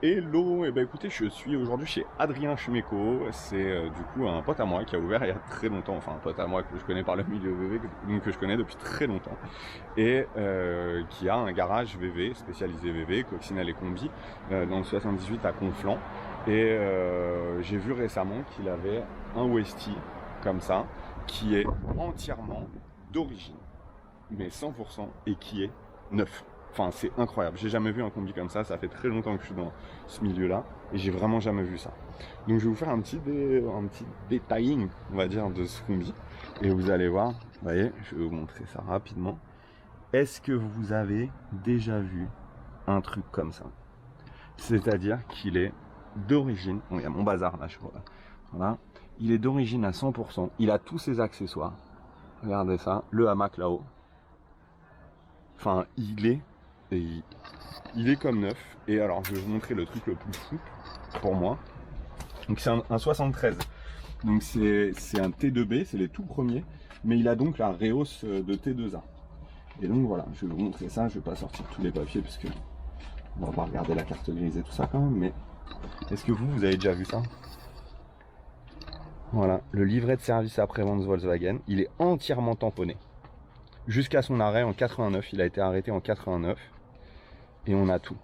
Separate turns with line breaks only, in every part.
Hello, et ben écoutez, je suis aujourd'hui chez Adrien Schmeco. C'est du coup un pote à moi qui a ouvert il y a très longtemps, enfin un pote à moi que je connais par le milieu VV, donc que je connais depuis très longtemps, et qui a un garage VV spécialisé VV, coccinelle et combi, dans le 78 à Conflans. Et j'ai vu récemment qu'il avait un Westie comme ça, qui est entièrement d'origine, mais 100%, et qui est neuf. Enfin, c'est incroyable. J'ai jamais vu un combi comme ça fait très longtemps que je suis dans ce milieu-là, et j'ai vraiment jamais vu ça. Donc je vais vous faire un petit détailling, on va dire, de ce combi, et vous allez voir, vous voyez, je vais vous montrer ça rapidement. Est-ce que vous avez déjà vu un truc comme ça? C'est-à-dire qu'il est d'origine, bon, il y a mon bazar là, je crois, voilà, il est d'origine à 100%, il a tous ses accessoires, regardez ça, le hamac là-haut, enfin, il est comme neuf. Et alors, je vais vous montrer le truc le plus fou pour moi. Donc, c'est un 73. Donc, c'est un T2B, c'est les tout premiers. Mais il a donc la Reos de T2A. Et donc, voilà, je vais vous montrer ça. Je vais pas sortir tous les papiers parce que on va pas regarder la carte grise et tout ça quand même. Mais est-ce que vous avez déjà vu ça? Voilà, le livret de service après-vente Volkswagen. Il est entièrement tamponné. Jusqu'à son arrêt en 89. Il a été arrêté en 89. Et on a tout.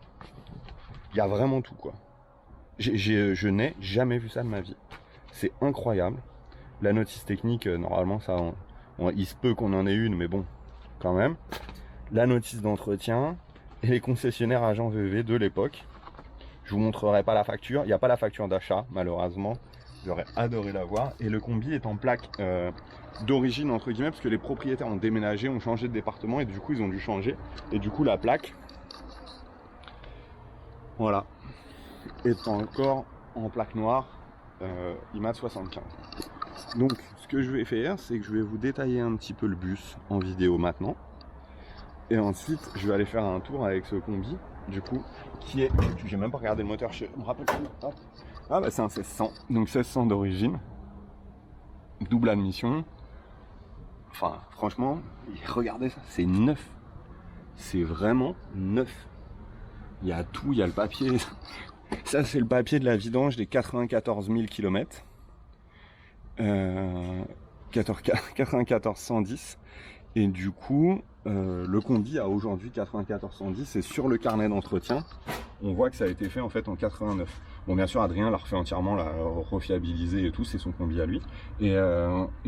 Il y a vraiment tout, quoi. Je n'ai jamais vu ça de ma vie. C'est incroyable. La notice technique, normalement, ça, il se peut qu'on en ait une, mais bon, quand même. La notice d'entretien et les concessionnaires agents VV de l'époque. Je vous montrerai pas la facture. Il n'y a pas la facture d'achat, malheureusement. J'aurais adoré la voir. Et le combi est en plaque d'origine, entre guillemets, parce que les propriétaires ont déménagé, ont changé de département, et du coup, ils ont dû changer. Et du coup, la plaque, voilà, est encore en plaque noire IMAT 75. Donc ce que je vais faire, c'est que je vais vous détailler un petit peu le bus en vidéo maintenant, et ensuite je vais aller faire un tour avec ce combi, du coup, qui est, j'ai même pas regardé le moteur, je me rappelle plus. Hop. Ah bah c'est un 1600, donc 1600 d'origine, double admission. Enfin franchement, regardez ça, c'est neuf, c'est vraiment neuf. Il y a tout, il y a le papier. Ça, c'est le papier de la vidange des 94 000 km. 94 110. Et du coup, le combi a aujourd'hui 94 110. Et sur le carnet d'entretien, on voit que ça a été fait en fait en 89. Bon, bien sûr, Adrien l'a refait entièrement, l'a refiabilisé et tout, c'est son combi à lui. Et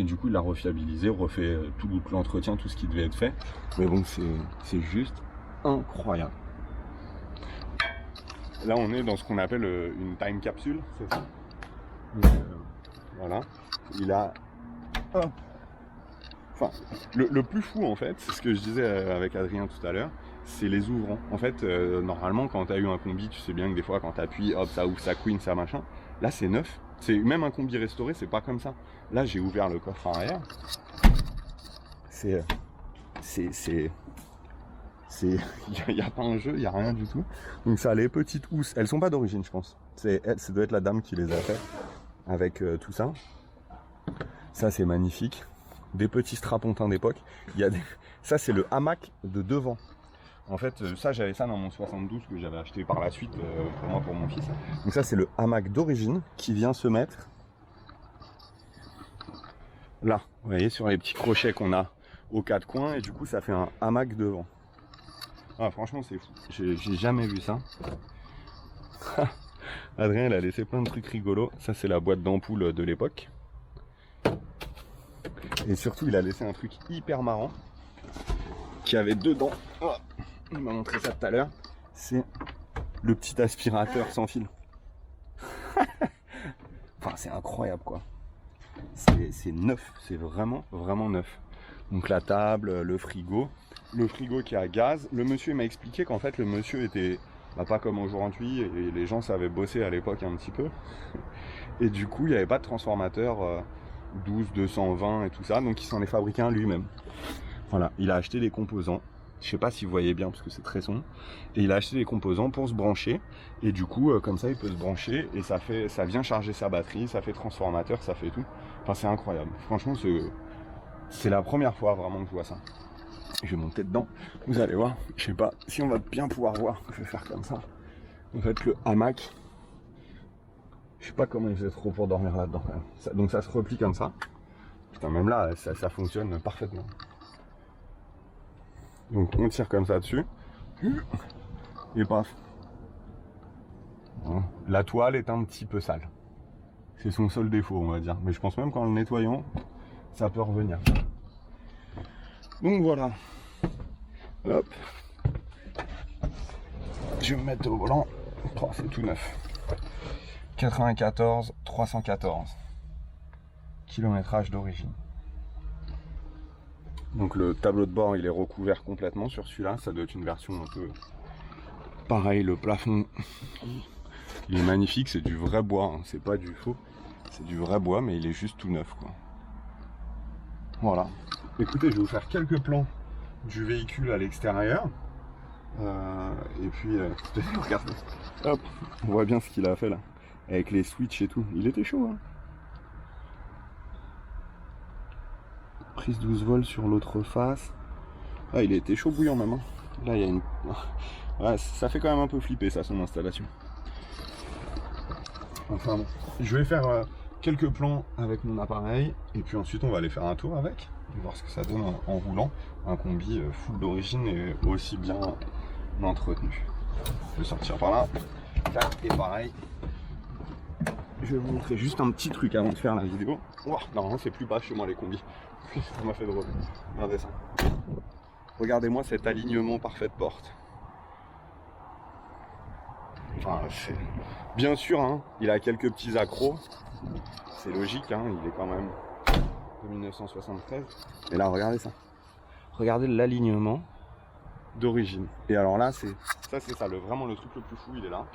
du coup, il l'a refiabilisé, refait tout l'entretien, tout ce qui devait être fait. Mais bon, c'est juste incroyable. Là, on est dans ce qu'on appelle une time capsule, c'est ça. Donc, voilà. Il a... Hop. Enfin, le plus fou, en fait, c'est ce que je disais avec Adrien tout à l'heure, c'est les ouvrants. En fait, normalement, quand tu as eu un combi, tu sais bien que des fois, quand tu appuies, hop, ça ouvre, ça queen, ça machin. Là, c'est neuf. C'est même un combi restauré, c'est pas comme ça. Là, j'ai ouvert le coffre arrière. C'est... Il n'y a pas un jeu, il n'y a rien du tout. Donc ça, les petites housses, elles sont pas d'origine, je pense. Ça doit être la dame qui les a fait avec tout ça. Ça, c'est magnifique. Des petits strapontins d'époque. Ça, c'est le hamac de devant. En fait, ça, j'avais ça dans mon 72 que j'avais acheté par la suite pour moi, pour mon fils. Donc ça, c'est le hamac d'origine qui vient se mettre là. Vous voyez, sur les petits crochets qu'on a aux quatre coins. Et du coup, ça fait un hamac devant. Ah, franchement, c'est fou. J'ai jamais vu ça. Adrien, il a laissé plein de trucs rigolos. Ça, c'est la boîte d'ampoule de l'époque. Et surtout, il a laissé un truc hyper marrant qui avait dedans. Oh, il m'a montré ça tout à l'heure. C'est le petit aspirateur sans fil. Enfin, c'est incroyable, quoi. C'est neuf. C'est vraiment, vraiment neuf. Donc, la table, le frigo. Le frigo qui a gaz. Le monsieur m'a expliqué qu'en fait le monsieur était pas comme aujourd'hui et les gens savaient bosser à l'époque un petit peu. Et du coup il n'y avait pas de transformateur 12, 220 et tout ça, donc il s'en est fabriqué un lui-même. Voilà, il a acheté des composants. Je sais pas si vous voyez bien parce que c'est très sombre. Et il a acheté des composants pour se brancher. Et du coup comme ça il peut se brancher et ça vient charger sa batterie, ça fait transformateur, ça fait tout. Enfin c'est incroyable. Franchement c'est la première fois vraiment que je vois ça. Je vais monter dedans, vous allez voir, je sais pas si on va bien pouvoir voir, je vais faire comme ça. En fait, le hamac, je sais pas comment il faisait trop pour dormir là-dedans quand même. Donc ça se replie comme ça. Putain, même là, ça fonctionne parfaitement. Donc on tire comme ça dessus. Et paf. La toile est un petit peu sale. C'est son seul défaut, on va dire. Mais je pense même qu'en le nettoyant, ça peut revenir. Donc voilà. Hop. Je vais me mettre au volant. Oh, c'est tout neuf. 94 314. Kilométrage d'origine. Donc le tableau de bord, il est recouvert complètement sur celui-là. Ça doit être une version un peu... Pareil, le plafond, il est magnifique. C'est du vrai bois, hein. C'est pas du faux. C'est du vrai bois, mais il est juste tout neuf, quoi. Voilà. Écoutez, je vais vous faire quelques plans du véhicule à l'extérieur. Et puis, regardez. Hop, on voit bien ce qu'il a fait là. Avec les switches et tout. Il était chaud, hein. Prise 12 volts sur l'autre face. Ah, il était chaud bouillant même, hein. Là, il y a une... Ouais, ça fait quand même un peu flipper, ça, son installation. Enfin bon. Je vais faire quelques plans avec mon appareil. Et puis ensuite, on va aller faire un tour avec. Et voir ce que ça donne en roulant. Un combi full d'origine et aussi bien entretenu. Je vais sortir par là. Et pareil. Je vais vous montrer juste un petit truc avant de faire la vidéo. Wow, normalement, c'est plus bas chez moi les combis. Ça m'a fait drôle. Regardez ça. Regardez-moi cet alignement parfait de porte. Enfin, bien sûr, hein, il a quelques petits accros. C'est logique, hein, il est quand même de 1973. Et là, regardez ça. Regardez l'alignement d'origine. Et alors là, c'est ça, vraiment le truc le plus fou, il est là.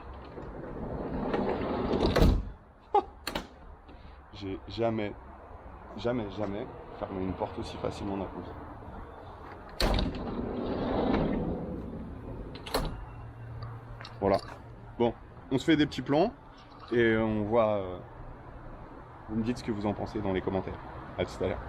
J'ai jamais fermé une porte aussi facilement d'un coup. Voilà. Bon, on se fait des petits plans et on voit. Vous me dites ce que vous en pensez dans les commentaires. À tout à l'heure.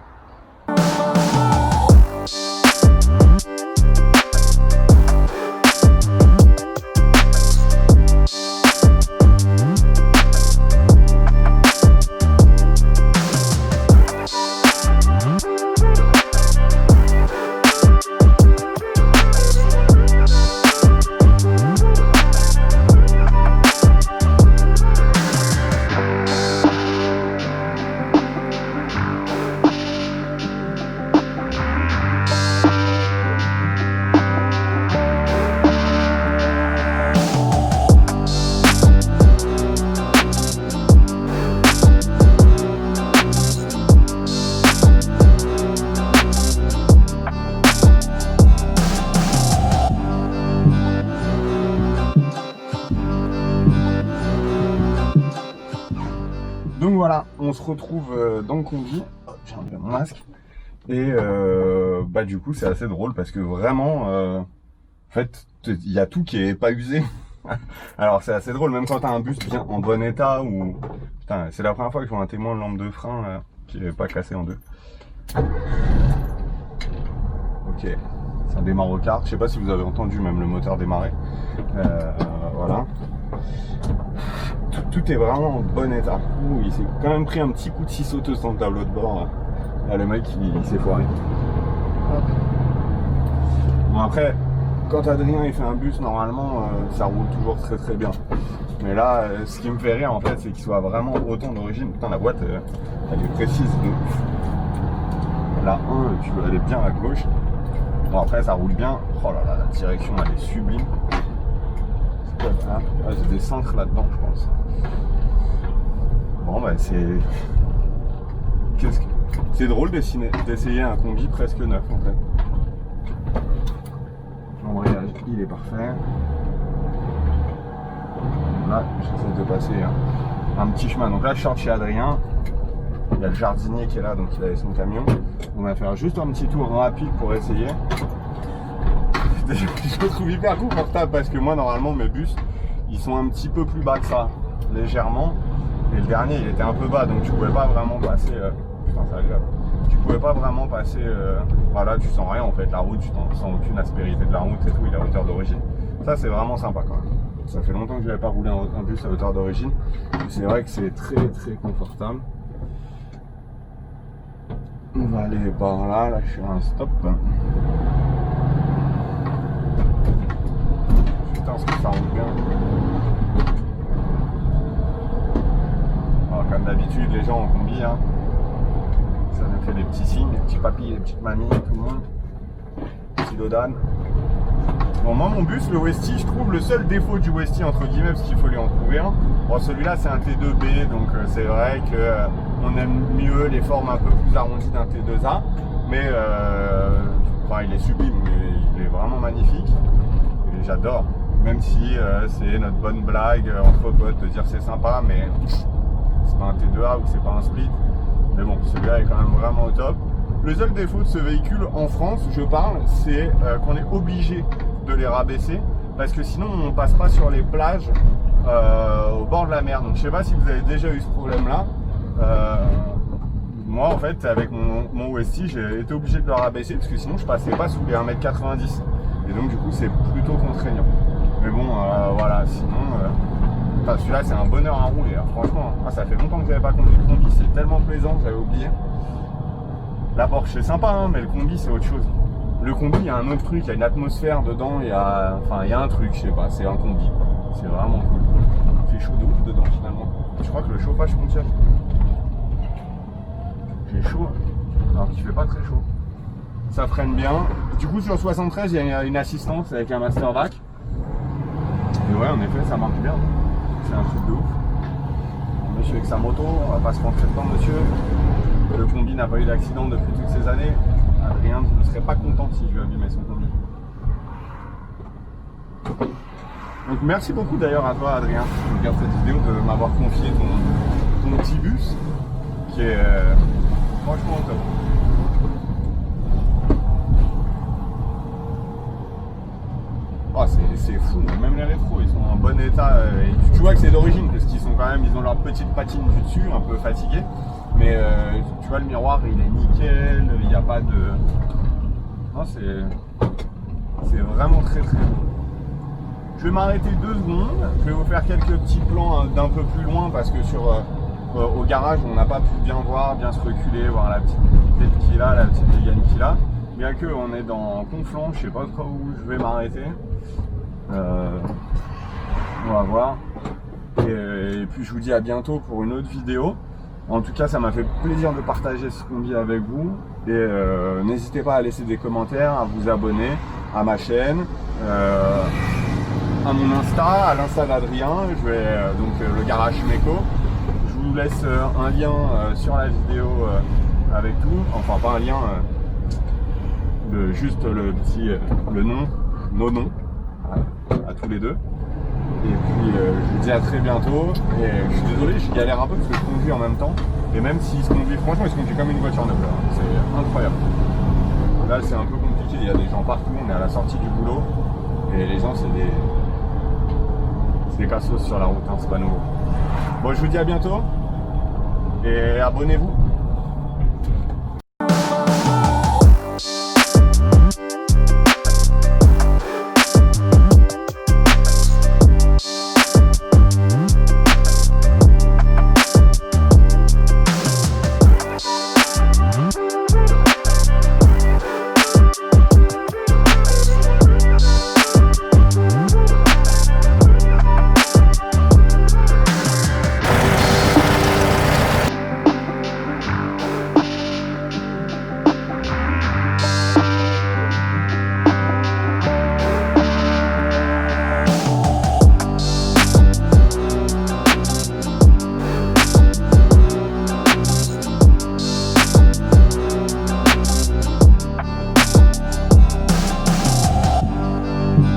Donc voilà, on se retrouve dans le combi. J'ai enlevé mon masque. Et bah du coup c'est assez drôle parce que vraiment, en fait, il y a tout qui est pas usé. Alors c'est assez drôle, même quand t'as un bus bien en bon état ou... Putain, c'est la première fois que je vois un témoin de lampe de frein qui n'est pas cassé en deux. Ok, ça démarre au quart. Je sais pas si vous avez entendu même le moteur démarrer. Voilà. Tout est vraiment en bon état. Ouh, il s'est quand même pris un petit coup de scie sauteuse dans le tableau de bord. Là, le mec il s'est foiré. Hop. Bon après, quand Adrien il fait un bus, normalement ça roule toujours très très bien. Mais là, ce qui me fait rire en fait, c'est qu'il soit vraiment autant d'origine. Putain, la boîte elle est précise de ouf. La 1, tu veux aller bien à gauche. Bon après ça roule bien. Oh là là, la direction elle est sublime. Ah, j'ai des cintres là-dedans, je pense. Bon, bah, c'est drôle d'essayer un combi presque neuf, en fait. L'embrayage, il est parfait. Là, j'essaie de passer un petit chemin. Donc là, je sors de chez Adrien. Il y a le jardinier qui est là, donc il avait son camion. On va faire juste un petit tour rapide pour essayer. Je me trouve hyper confortable parce que moi normalement mes bus ils sont un petit peu plus bas que ça, légèrement, et le dernier il était un peu bas donc tu pouvais pas vraiment passer putain c'est agréable, tu pouvais pas vraiment passer voilà, tu sens rien en fait, la route tu sens aucune aspérité de la route et tout, il est à hauteur d'origine, Ça c'est vraiment sympa quand même. Ça fait longtemps que je n'avais pas roulé un bus à hauteur d'origine. C'est vrai que c'est très très confortable. On va aller par là, là je suis à un stop. Putain, ce que ça roule bien. Alors, comme d'habitude, les gens en combi, hein, ça nous fait des petits signes, des petits papis, des petites mamies, tout le monde. Petit dodane. Bon, moi, mon bus, le Westie, je trouve le seul défaut du Westie, entre guillemets, parce qu'il faut lui en trouver un. Bon, celui-là, c'est un T2B, donc c'est vrai qu'on aime mieux les formes un peu plus arrondies d'un T2A. Mais, enfin, il est sublime, il est vraiment magnifique. Et j'adore. Même si c'est notre bonne blague entre potes de dire c'est sympa, mais c'est pas un T2A ou c'est pas un split. Mais bon, celui-là est quand même vraiment au top. Le seul défaut de ce véhicule en France, je parle, c'est qu'on est obligé de les rabaisser parce que sinon on passe pas sur les plages au bord de la mer. Donc je sais pas si vous avez déjà eu ce problème là. Moi en fait avec mon Westie j'ai été obligé de le rabaisser parce que sinon je passais pas sous les 1m90 et donc du coup c'est plutôt contraignant. Mais bon voilà, sinon celui-là c'est un bonheur à rouler hein. Franchement, ça fait longtemps que j'avais pas conduit le combi, c'est tellement plaisant que j'avais oublié. La Porsche c'est sympa hein, mais le combi c'est autre chose. Le combi, il y a un autre truc, il y a une atmosphère dedans, il y a un truc, je sais pas, c'est un combi. C'est vraiment cool. Il fait chaud de ouf dedans finalement. Je crois que le chauffage fonctionne. J'ai chaud, alors qu'il fait pas très chaud. Ça freine bien. Du coup sur 73, il y a une assistance avec un master vac. Et ouais, en effet, ça marche bien. C'est un truc de ouf. Monsieur avec sa moto, on va pas se rentrer dedans, monsieur. Le combi n'a pas eu d'accident depuis toutes ces années. Adrien ne serait pas content si je lui abîmais son combi. Donc merci beaucoup d'ailleurs à toi Adrien, qui regarde cette vidéo, de m'avoir confié ton petit bus qui est franchement au top. Oh, c'est fou, même les rétros ils sont en bon état. Et tu vois que c'est d'origine parce qu'ils sont quand même, ils ont leur petite patine du dessus, un peu fatigués. Mais tu vois le miroir il est nickel, il n'y a pas de... Non c'est vraiment très très beau. Je vais m'arrêter 2 secondes, je vais vous faire quelques petits plans d'un peu plus loin parce que au garage on n'a pas pu bien voir, bien se reculer, voir la petite tête qu'il a, la petite dégâne qu'il a. Bien que on est dans Conflans, je sais pas trop où je vais m'arrêter. On va voir. Et puis je vous dis à bientôt pour une autre vidéo. En tout cas, ça m'a fait plaisir de partager ce combi avec vous. Et n'hésitez pas à laisser des commentaires, à vous abonner à ma chaîne, à mon Insta, à l'Insta d'Adrien. Je vais donc le garage Meco. Je vous laisse un lien sur la vidéo avec tout. Enfin, pas un lien, juste le nom, nos noms à tous les deux. Et puis je vous dis à très bientôt. Et je suis désolé, je galère un peu parce que je conduis en même temps. Et même s'il se conduit, franchement, il se conduit comme une voiture neuve. C'est incroyable. Là, c'est un peu compliqué. Il y a des gens partout. On est à la sortie du boulot. Et les gens, c'est des cassos sur la route. Hein, c'est pas nouveau. Bon, je vous dis à bientôt. Et abonnez-vous.